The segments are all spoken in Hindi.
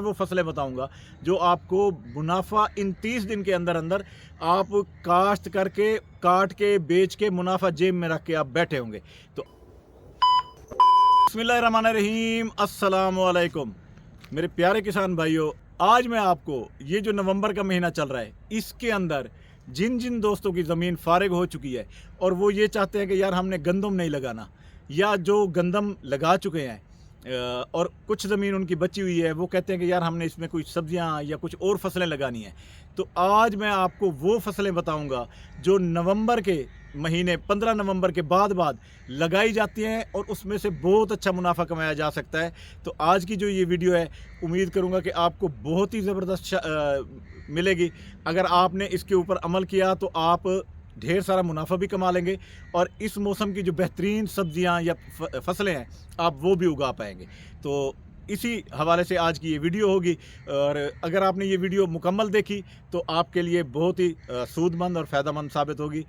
वो फसलें बताऊंगा जो आपको मुनाफा इन 30 दिन के अंदर अंदर आप काश्त करके काट के बेच के मुनाफा जेब में रख के आप बैठे होंगे। तो बिस्मिल्लाहिर्रहमानिर्रहीम, अस्सलाम वालेकुम मेरे प्यारे किसान भाइयों। आज मैं आपको ये जो नवंबर का महीना चल रहा है इसके अंदर जिन जिन दोस्तों की ज़मीन फारिग हो चुकी है और वो ये चाहते हैं कि यार हमने गंदम नहीं लगाना, या जो गंदम लगा चुके हैं और कुछ ज़मीन उनकी बची हुई है, वो कहते हैं कि यार हमने इसमें कुछ सब्जियां या कुछ और फसलें लगानी है। तो आज मैं आपको वो फसलें बताऊंगा जो नवंबर के महीने 15 नवंबर के बाद लगाई जाती हैं और उसमें से बहुत अच्छा मुनाफा कमाया जा सकता है। तो आज की जो ये वीडियो है, उम्मीद करूंगा कि आपको बहुत ही ज़बरदस्त मिलेगी। अगर आपने इसके ऊपर अमल किया तो आप ढेर सारा मुनाफा भी कमा लेंगे और इस मौसम की जो बेहतरीन सब्जियां या फसलें हैं आप वो भी उगा पाएंगे। तो इसी हवाले से आज की ये वीडियो होगी और अगर आपने ये वीडियो मुकम्मल देखी तो आपके लिए बहुत ही सूदमंद और फ़ायदेमंद साबित होगी।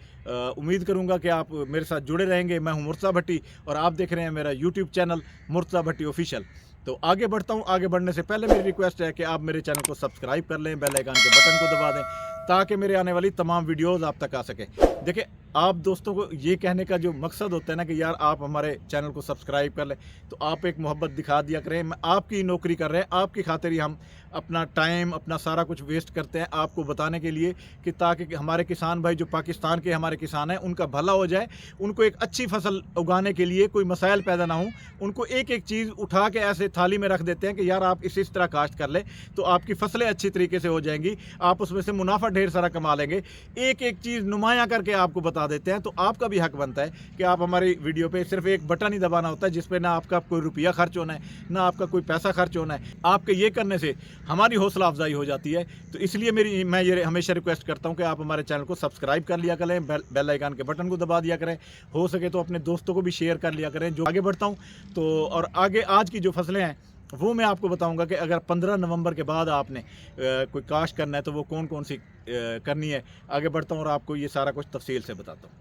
उम्मीद करूंगा कि आप मेरे साथ जुड़े रहेंगे। मैं हूं मुर्तज़ा भट्टी और आप देख रहे हैं मेरा यूट्यूब चैनल मुर्तज़ा भट्टी ऑफिशियल। तो आगे बढ़ता हूं। आगे बढ़ने से पहले मेरी रिक्वेस्ट है कि आप मेरे चैनल को सब्सक्राइब कर लें, बेल आइकन के बटन को दबा दें ताकि मेरे आने वाली तमाम वीडियोज़ आप तक आ सकें। देखिए, आप दोस्तों को ये कहने का जो मकसद होता है ना कि यार आप हमारे चैनल को सब्सक्राइब कर लें, तो आप एक मोहब्बत दिखा दिया करें। मैं आपकी नौकरी कर रहे हैं, आपकी खातिर ही हम अपना टाइम अपना सारा कुछ वेस्ट करते हैं आपको बताने के लिए कि ताकि हमारे किसान भाई जो पाकिस्तान के हमारे किसान हैं उनका भला हो जाए, उनको एक अच्छी फसल उगाने के लिए कोई मसाइल पैदा ना हो। उनको एक एक चीज़ उठा के ऐसे थाली में रख देते हैं कि यार आप इस तरह काश्त कर ले तो आपकी फसलें अच्छी तरीके से हो जाएंगी, आप उसमें से मुनाफा ढेर सारा कमा लेंगे। एक एक चीज़ नुमाया करके आपको बता देते हैं। तो आपका भी हक बनता है कि आप हमारी वीडियो पे सिर्फ एक बटन ही दबाना होता है जिसपे ना आपका कोई रुपया खर्च होना है, ना आपका कोई पैसा खर्च होना है। आपके ये करने से हमारी हौसला अफजाई हो जाती है। तो इसलिए मैं ये हमेशा रिक्वेस्ट करता हूँ कि आप हमारे चैनल को सब्सक्राइब कर लिया करें, बेल आइकन के बटन को दबा दिया करें, हो सके तो अपने दोस्तों को भी शेयर कर लिया करें। जो आगे बढ़ता हूँ तो और आगे आज की जो फसलें हैं वो मैं आपको बताऊंगा कि अगर 15 नवंबर के बाद आपने कोई काश्त करना है तो वो कौन कौन सी करनी है। आगे बढ़ता हूँ और आपको ये सारा कुछ तफसील से बताता हूँ।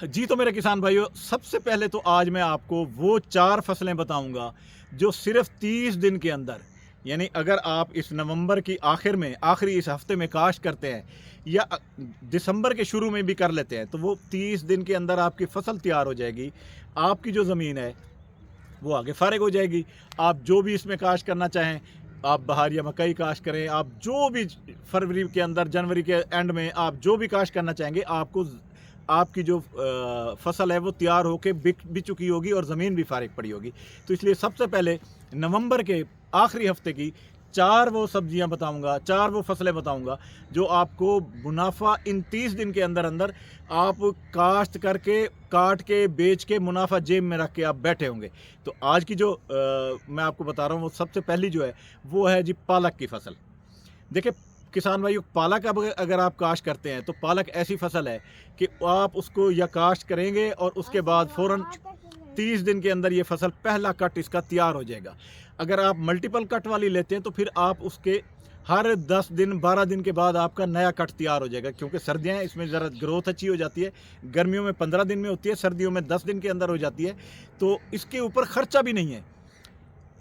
जी तो मेरे किसान भाइयों, सबसे पहले तो आज मैं आपको वो 4 फसलें बताऊंगा जो सिर्फ 30 दिन के अंदर, यानी अगर आप इस नवंबर की आखिरी इस हफ्ते में काश्त करते हैं या दिसंबर के शुरू में भी कर लेते हैं तो वो 30 दिन के अंदर आपकी फसल तैयार हो जाएगी। आपकी जो ज़मीन है वो आगे फारिग हो जाएगी। आप जो भी इसमें काश्त करना चाहें, आप बहार या मकई काश्त करें, आप जो भी फरवरी के अंदर जनवरी के एंड में आप जो भी काश्त करना चाहेंगे, आपको आपकी जो फसल है वो तैयार होकर बिक भी चुकी होगी और ज़मीन भी फारिग पड़ी होगी। तो इसलिए सबसे पहले नवंबर के आखिरी हफ्ते की 4 वो सब्जियां बताऊंगा, 4 वो फसलें बताऊंगा जो आपको मुनाफा इन 30 दिन के अंदर अंदर आप काश्त करके काट के बेच के मुनाफा जेब में रख के आप बैठे होंगे। तो आज की जो मैं आपको बता रहा हूँ वो सबसे पहली जो है वो है जी पालक की फसल। देखिए किसान भाइयों, पालक अगर आप काश्त करते हैं तो पालक ऐसी फसल है कि आप उसको या काश्त करेंगे और उसके बाद फ़ौरन 30 दिन के अंदर ये फसल पहला कट इसका तैयार हो जाएगा। अगर आप मल्टीपल कट वाली लेते हैं तो फिर आप उसके हर 10 दिन 12 दिन के बाद आपका नया कट तैयार हो जाएगा, क्योंकि सर्दियाँ हैं इसमें ज़रा ग्रोथ अच्छी हो जाती है। गर्मियों में 15 दिन में होती है, सर्दियों में 10 दिन के अंदर हो जाती है। तो इसके ऊपर ख़र्चा भी नहीं है।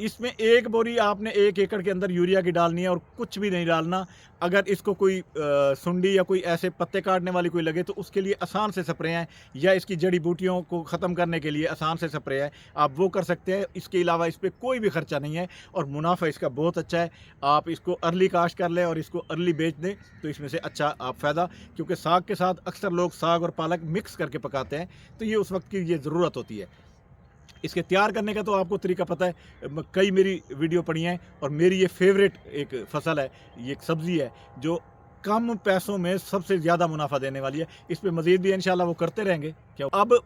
इसमें एक बोरी आपने 1 एकड़ के अंदर यूरिया की डालनी है और कुछ भी नहीं डालना। अगर इसको कोई सुंडी या कोई ऐसे पत्ते काटने वाली कोई लगे तो उसके लिए आसान से स्प्रे हैं, या इसकी जड़ी बूटियों को ख़त्म करने के लिए आसान से स्प्रे है, आप वो कर सकते हैं। इसके अलावा इस पर कोई भी ख़र्चा नहीं है और मुनाफा इसका बहुत अच्छा है। आप इसको अर्ली काश्त कर लें और इसको अर्ली बेच दें तो इसमें से अच्छा आप फ़ायदा, क्योंकि साग के साथ अक्सर लोग साग और पालक मिक्स करके पकाते हैं, तो ये उस वक्त की ये ज़रूरत होती है। इसके तैयार करने का तो आपको तरीका पता है, कई मेरी वीडियो पड़ी हैं और मेरी ये फेवरेट एक फसल है, ये एक सब्ज़ी है जो कम पैसों में सबसे ज़्यादा मुनाफा देने वाली है। इस पे मज़ीद भी इंशाल्लाह वो करते रहेंगे। क्या अब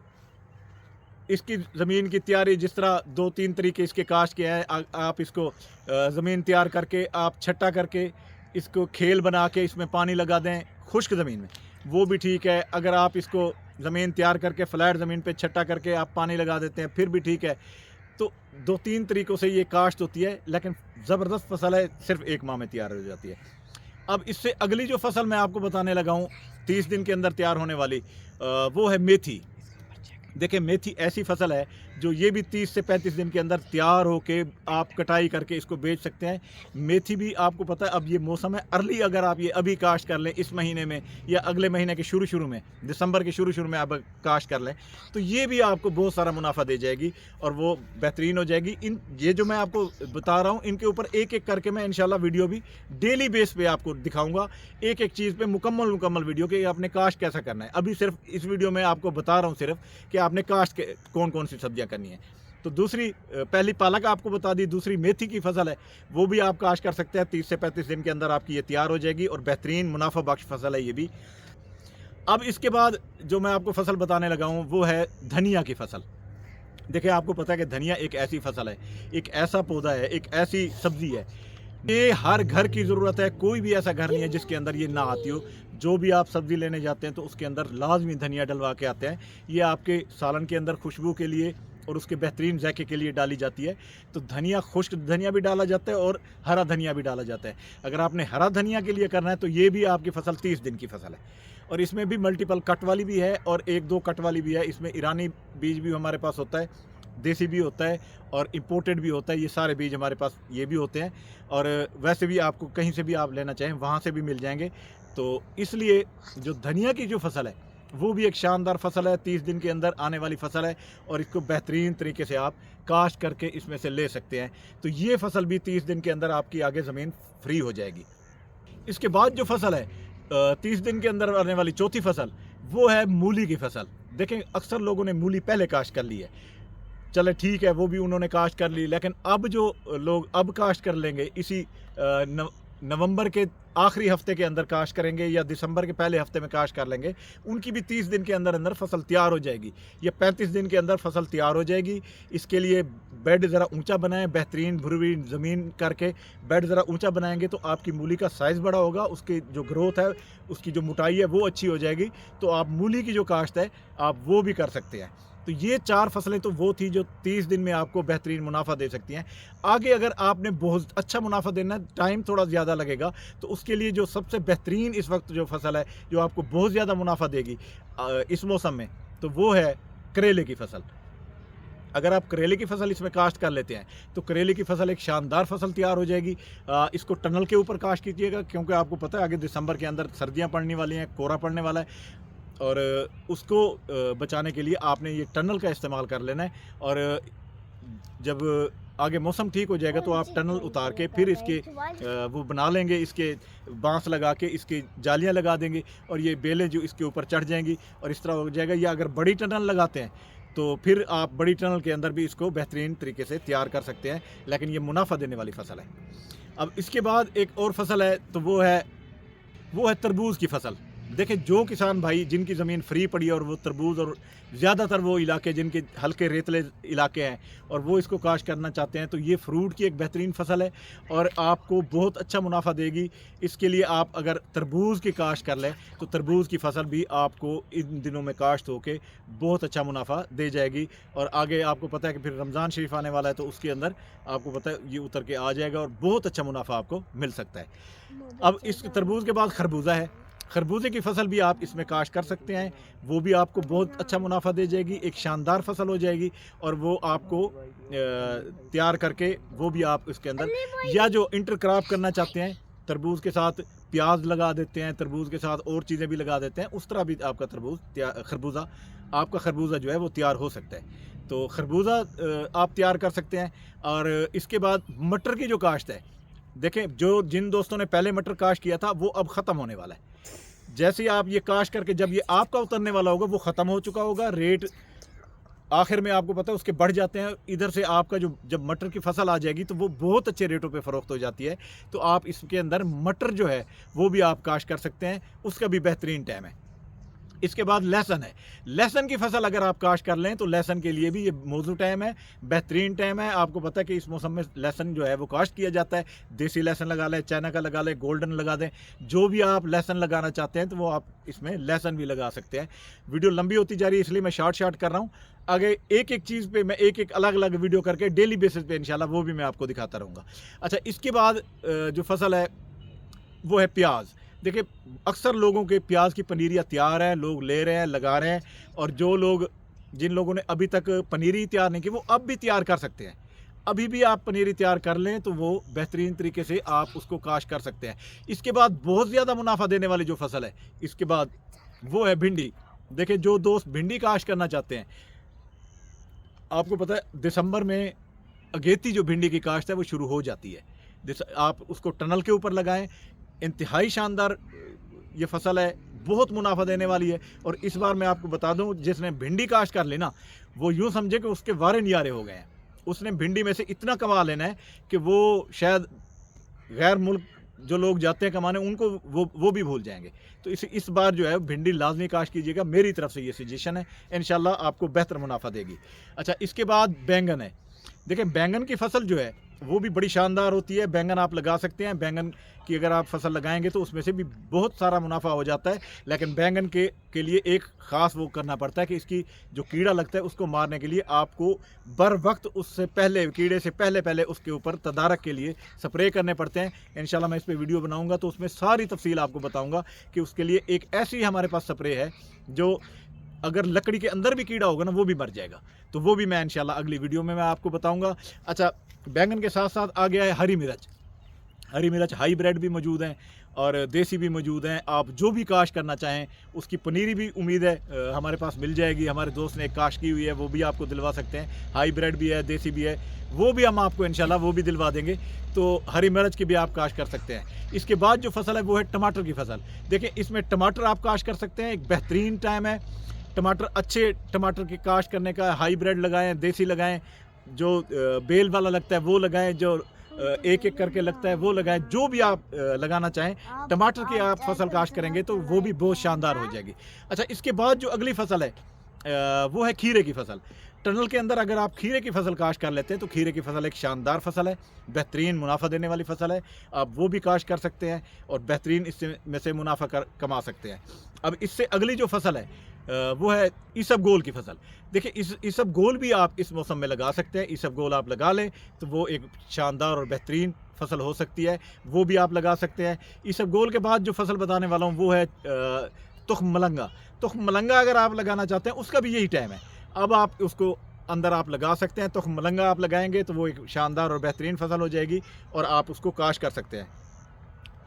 इसकी ज़मीन की तैयारी जिस तरह 2-3 तरीके इसके काश्त के हैं। आप इसको ज़मीन तैयार करके आप छट्टा करके इसको खेल बना के इसमें पानी लगा दें खुश्क ज़मीन में, वो भी ठीक है। अगर आप इसको ज़मीन तैयार करके फ्लैट ज़मीन पे छट्टा करके आप पानी लगा देते हैं फिर भी ठीक है। तो 2-3 तरीक़ों से ये काश्त होती है, लेकिन ज़बरदस्त फसल है, सिर्फ 1 माह में तैयार हो जाती है। अब इससे अगली जो फसल मैं आपको बताने लगा हूँ 30 दिन के अंदर तैयार होने वाली, वो है मेथी। देखिए मेथी ऐसी फसल है जो ये भी 30 से 35 दिन के अंदर तैयार होके आप कटाई करके इसको बेच सकते हैं। मेथी भी आपको पता है अब ये मौसम है अर्ली, अगर आप ये अभी काश्त कर लें इस महीने में या अगले महीने के शुरू में, दिसंबर के शुरू में आप काश्त कर लें, तो ये भी आपको बहुत सारा मुनाफा दे जाएगी और वो बेहतरीन हो जाएगी। ये जो मैं आपको बता रहा हूँ इनके ऊपर एक एक करके मैं इंशाल्लाह वीडियो भी डेली बेस पे आपको दिखाऊंगा, एक एक चीज़ पे मुकम्मल वीडियो कि आपने काश्त कैसा करना है। अभी सिर्फ इस वीडियो में आपको बता रहा हूँ सिर्फ कि आपने काश्त कौन कौन सी सब्जियाँ करनी है। तो दूसरी, पहली पालक आपको बता दी, दूसरी मेथी की फसल है, वो भी आप काश्त कर सकते हैं। 30 से 35 दिन के अंदर आपकी ये तैयार हो जाएगी और बेहतरीन मुनाफा बख्श फसल है ये भी। अब इसके बाद जो मैं आपको फसल बताने लगा हूँ वो है धनिया की फसल। देखिए आपको पता है कि धनिया एक ऐसी फसल है, एक ऐसा पौधा है, एक ऐसी सब्जी है, ये हर घर की ज़रूरत है। कोई भी ऐसा घर नहीं है जिसके अंदर ये ना आती हो। जो भी आप सब्ज़ी लेने जाते हैं तो उसके अंदर लाजमी धनिया डलवा के आते हैं। ये आपके सालन के अंदर खुशबू के लिए और उसके बेहतरीन जायके के लिए डाली जाती है। तो धनिया, खुश्क धनिया भी डाला जाता है और हरा धनिया भी डाला जाता है। अगर आपने हरा धनिया के लिए करना है तो ये भी आपकी फसल 30 दिन की फसल है और इसमें भी मल्टीपल कट वाली भी है और 1-2 कट वाली भी है। इसमें ईरानी बीज भी हमारे पास होता है, देसी भी होता है और इम्पोर्टेड भी होता है। ये सारे बीज हमारे पास ये भी होते हैं और वैसे भी आपको कहीं से भी आप लेना चाहें वहाँ से भी मिल जाएंगे। तो इसलिए जो धनिया की जो फसल है वो भी एक शानदार फसल है, 30 दिन के अंदर आने वाली फसल है और इसको बेहतरीन तरीके से आप काश्त करके इसमें से ले सकते हैं। तो ये फसल भी 30 दिन के अंदर आपकी आगे ज़मीन फ्री हो जाएगी। इसके बाद जो फसल है 30 दिन के अंदर आने वाली चौथी फसल, वो है मूली की फसल। देखें अक्सर लोगों ने मूली पहले काश्त कर ली है, चले ठीक है वो भी उन्होंने काश्त कर ली, लेकिन अब जो लोग अब काश्त कर लेंगे इसी नवंबर के आखिरी हफ्ते के अंदर काश्त करेंगे या दिसंबर के पहले हफ्ते में काश्त कर लेंगे, उनकी भी 30 दिन के अंदर फसल तैयार हो जाएगी या 35 दिन के अंदर फसल तैयार हो जाएगी। इसके लिए बेड ज़रा ऊंचा बनाएं, बेहतरीन भुरभुरी ज़मीन करके बेड ज़रा ऊंचा बनाएंगे तो आपकी मूली का साइज़ बड़ा होगा, उसकी जो ग्रोथ है, उसकी जो मोटाई है वो अच्छी हो जाएगी। तो आप मूली की जो काश्त है आप वो भी कर सकते हैं। तो ये 4 फसलें तो वो थी जो 30 दिन में आपको बेहतरीन मुनाफा दे सकती हैं। आगे अगर आपने बहुत अच्छा मुनाफा देना है, टाइम थोड़ा ज़्यादा लगेगा, तो उसके लिए जो सबसे बेहतरीन इस वक्त जो फसल है जो आपको बहुत ज़्यादा मुनाफा देगी इस मौसम में, तो वो है करेले की फसल। अगर आप करेले की फसल इसमें काश्त कर लेते हैं तो करेले की फसल एक शानदार फसल तैयार हो जाएगी। इसको टनल के ऊपर काश्त कीजिएगा क्योंकि आपको पता है आगे दिसंबर के अंदर सर्दियाँ पड़ने वाली हैं, कोहरा पड़ने वाला है और उसको बचाने के लिए आपने ये टनल का इस्तेमाल कर लेना है। और जब आगे मौसम ठीक हो जाएगा तो आप टनल उतार के फिर इसके वो बना लेंगे, इसके बांस लगा के इसकी जालियां लगा देंगे और ये बेलें जो इसके ऊपर चढ़ जाएंगी और इस तरह हो जाएगा। या अगर बड़ी टनल लगाते हैं तो फिर आप बड़ी टनल के अंदर भी इसको बेहतरीन तरीके से तैयार कर सकते हैं, लेकिन ये मुनाफा देने वाली फसल है। अब इसके बाद एक और फसल है तो वो है तरबूज की फसल। देखें जो किसान भाई जिनकी ज़मीन फ्री पड़ी है और वो तरबूज और ज़्यादातर वो इलाके जिनके हल्के रेतले इलाके हैं और वो इसको काश्त करना चाहते हैं, तो ये फ्रूट की एक बेहतरीन फसल है और आपको बहुत अच्छा मुनाफा देगी। इसके लिए आप अगर तरबूज की काश्त कर लें तो तरबूज की फसल भी आपको इन दिनों में काश्त होके बहुत अच्छा मुनाफा दे जाएगी। और आगे आपको पता है कि फिर रमज़ान शरीफ आने वाला है तो उसके अंदर आपको पता है ये उतर के आ जाएगा और बहुत अच्छा मुनाफा आपको मिल सकता है। अब इस तरबूज के बाद खरबूजा है। खरबूजे की फसल भी आप इसमें काश्त कर सकते हैं, वो भी आपको बहुत अच्छा मुनाफा दे जाएगी, एक शानदार फसल हो जाएगी और वो आपको तैयार करके वो भी आप इसके अंदर, या जो इंटरक्रॉप करना चाहते हैं तरबूज के साथ प्याज लगा देते हैं, तरबूज के साथ और चीज़ें भी लगा देते हैं, उस तरह भी आपका खरबूजा जो है वो तैयार हो सकता है। तो खरबूजा आप तैयार कर सकते हैं। और इसके बाद मटर की जो काश्त है, देखें जिन दोस्तों ने पहले मटर काश्त किया था वो अब ख़त्म होने वाला है। जैसे ही आप ये काश्त करके जब ये आपका उतरने वाला होगा वो ख़त्म हो चुका होगा, रेट आखिर में आपको पता है उसके बढ़ जाते हैं। इधर से आपका जो जब मटर की फसल आ जाएगी तो वो बहुत अच्छे रेटों पे फ़रोख्त हो जाती है। तो आप इसके अंदर मटर जो है वो भी आप काश्त कर सकते हैं, उसका भी बेहतरीन टाइम है। इसके बाद लहसुन है। लहसुन की फसल अगर आप काश्त कर लें तो लहसुन के लिए भी ये मौजू टाइम है, बेहतरीन टाइम है। आपको पता है कि इस मौसम में लहसुन जो है वो काश्त किया जाता है। देसी लहसुन लगा लें, चाइना का लगा लें, गोल्डन लगा दें, जो भी आप लहसुन लगाना चाहते हैं तो वो आप इसमें लहसुन भी लगा सकते हैं। वीडियो लंबी होती जा रही है इसलिए मैं शॉर्ट कर रहा हूँ। आगे एक एक चीज़ पे मैं एक एक अलग अलग वीडियो करके डेली बेसिस पे इंशाल्लाह वो भी मैं आपको दिखाता रहूँगा। अच्छा, इसके बाद जो फसल है वो है प्याज। देखिए अक्सर लोगों के प्याज की पनीरियाँ तैयार हैं, लोग ले रहे हैं, लगा रहे हैं, और जो लोग जिन लोगों ने अभी तक पनीरी तैयार नहीं की वो अब भी तैयार कर सकते हैं। अभी भी आप पनीरी तैयार कर लें तो वो बेहतरीन तरीके से आप उसको काश्त कर सकते हैं। इसके बाद बहुत ज़्यादा मुनाफा देने वाली जो फसल है इसके बाद वो है भिंडी। देखिए, जो दोस्त भिंडी काश्त करना चाहते हैं, आपको पता है दिसंबर में अगेती जो भिंडी की काश्त है वो शुरू हो जाती है। आप उसको टनल के ऊपर लगाएं, इंतहाई शानदार ये फसल है, बहुत मुनाफा देने वाली है। और इस बार मैं आपको बता दूं, जिसने भिंडी काश्त कर लेना वो यूँ समझे कि उसके वारे नियारे हो गए हैं। उसने भिंडी में से इतना कमा लेना है कि वो शायद गैर मुल्क जो लोग जाते हैं कमाने उनको वो भी भूल जाएंगे। तो इस बार जो है भिंडी लाजमी काश्त कीजिएगा, मेरी तरफ से ये सजेशन है, इंशाल्लाह आपको बेहतर मुनाफा देगी। अच्छा, इसके बाद बैंगन है। देखिए, बैंगन की फसल जो है वो भी बड़ी शानदार होती है। बैंगन आप लगा सकते हैं, बैंगन की अगर आप फसल लगाएंगे तो उसमें से भी बहुत सारा मुनाफा हो जाता है। लेकिन बैंगन के लिए एक ख़ास वो करना पड़ता है कि इसकी जो कीड़ा लगता है उसको मारने के लिए आपको बर वक्त उससे पहले, कीड़े से पहले उसके ऊपर तदारक के लिए स्प्रे करने पड़ते हैं। इंशाल्लाह मैं इस पर वीडियो बनाऊँगा तो उसमें सारी तफसील आपको बताऊँगा कि उसके लिए एक ऐसी हमारे पास स्प्रे है जो अगर लकड़ी के अंदर भी कीड़ा होगा ना वो भी मर जाएगा। तो वो भी मैं इंशाल्लाह अगली वीडियो में मैं आपको बताऊंगा। अच्छा, बैंगन के साथ साथ आ गया है हरी मिर्च। हरी मिर्च हाईब्रिड भी मौजूद हैं और देसी भी मौजूद हैं। आप जो भी काश्त करना चाहें उसकी पनीरी भी उम्मीद है हमारे पास मिल जाएगी। हमारे दोस्त ने एक काश्त की हुई है, वो भी आपको दिलवा सकते हैं। हाईब्रिड भी है, देसी भी है, वो भी हम आपको इंशाल्लाह वो भी दिलवा देंगे। तो हरी मिर्च की भी आप काश्त कर सकते हैं। इसके बाद जो फसल है वो है टमाटर की फसल। देखिए, इसमें टमाटर आप काश्त कर सकते हैं, एक बेहतरीन टाइम है टमाटर, अच्छे टमाटर की काश्त करने का। हाईब्रिड लगाएं, देसी लगाएं, जो बेल वाला लगता है वो लगाएं, जो एक एक करके लगता है वो लगाएं। जो भी आप लगाना चाहें, टमाटर की आप फसल काश्त करेंगे तो वो भी बहुत शानदार हो जाएगी। अच्छा, इसके बाद जो अगली फसल है वो है खीरे की फसल। टनल के अंदर अगर आप खीरे की फसल काश्त कर लेते हैं तो खीरे की फसल एक शानदार फसल है, बेहतरीन मुनाफा देने वाली फसल है। आप वो भी काश्त कर सकते हैं और बेहतरीन इससे में से मुनाफा कमा सकते हैं। अब इससे अगली जो फसल है वो है इसबगोल की फसल। देखिए, इसबगोल भी आप इस मौसम में लगा सकते हैं। इसबगोल आप लगा लें तो वो एक शानदार और बेहतरीन फसल हो सकती है, वो भी आप लगा सकते हैं। इसबगोल के बाद जो फसल बताने वाला हूँ वो है तुख्म मलंगा। तुख्म मलंगा अगर आप लगाना चाहते हैं उसका भी यही टाइम है। अब आप उसको अंदर आप लगा सकते हैं। तुख्म मलंगा आप लगाएंगे तो वो एक शानदार और बेहतरीन फसल हो जाएगी और आप उसको काश्त कर सकते हैं।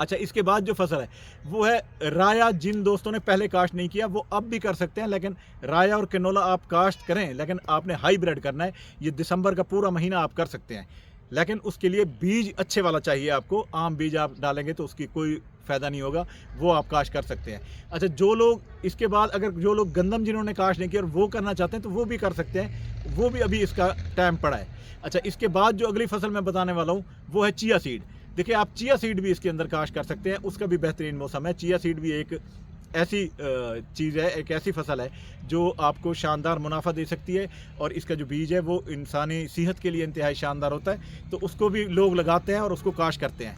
अच्छा, इसके बाद जो फसल है वो है राया। जिन दोस्तों ने पहले काश्त नहीं किया वो अब भी कर सकते हैं, लेकिन राया और कैनोला आप काश्त करें, लेकिन आपने हाईब्रिड करना है। ये दिसंबर का पूरा महीना आप कर सकते हैं, लेकिन उसके लिए बीज अच्छे वाला चाहिए आपको। आम बीज आप डालेंगे तो उसकी कोई फ़ायदा नहीं होगा, वो आप काश्त कर सकते हैं। अच्छा, जो लोग इसके बाद अगर जो लोग गंदम जिन्होंने काश्त नहीं किया और वो करना चाहते हैं तो वो भी कर सकते हैं, वो भी अभी इसका टाइम पड़ा है। अच्छा, इसके बाद जो अगली फसल मैं बताने वाला हूँ वो है चिया सीड। देखिए, आप चिया सीड भी इसके अंदर काश्त कर सकते हैं, उसका भी बेहतरीन मौसम है। चिया सीड भी एक ऐसी चीज़ है, एक ऐसी फसल है जो आपको शानदार मुनाफा दे सकती है और इसका जो बीज है वो इंसानी सेहत के लिए इंतहाई शानदार होता है। तो उसको भी लोग लगाते हैं और उसको काश्त करते हैं।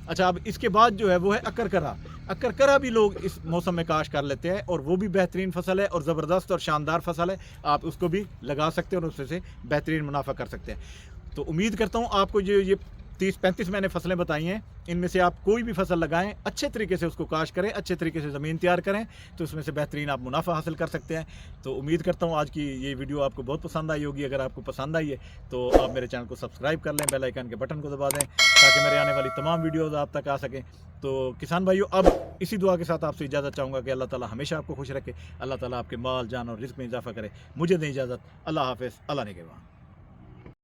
अच्छा, अब इसके बाद जो है वो है अकरकरा। अकरकरा भी लोग इस मौसम में काश्त कर लेते हैं और वो भी बेहतरीन फसल है और ज़बरदस्त और शानदार फसल है। आप उसको भी लगा सकते हैं और उससे से बेहतरीन मुनाफा कर सकते हैं। तो उम्मीद करता हूँ आपको जो ये 30-35 मैंने फसलें बताई हैं, इनमें से आप कोई भी फसल लगाएं, अच्छे तरीके से उसको काश्त करें, अच्छे तरीके से ज़मीन तैयार करें तो उसमें से बेहतरीन आप मुनाफा हासिल कर सकते हैं। तो उम्मीद करता हूं आज की ये वीडियो आपको बहुत पसंद आई होगी। अगर आपको पसंद आई है तो आप मेरे चैनल को सब्सक्राइब कर लें, बेल आइकन के बटन को दबा दें ताकि मेरे आने वाली तमाम वीडियोज़ आप तक आ सकें। तो किसान भाइयों, अब इसी दुआ के साथ आपसे इजाज़त चाहूँगा कि अल्लाह ताला हमेशा आपको खुश रखे, अल्लाह ताला आपके माल, जान और रिज़्क़ में इजाफ़ा करे। मुझे दें इजाज़त। अल्लाह हाफ़िज़। अल्लाह निगहबान।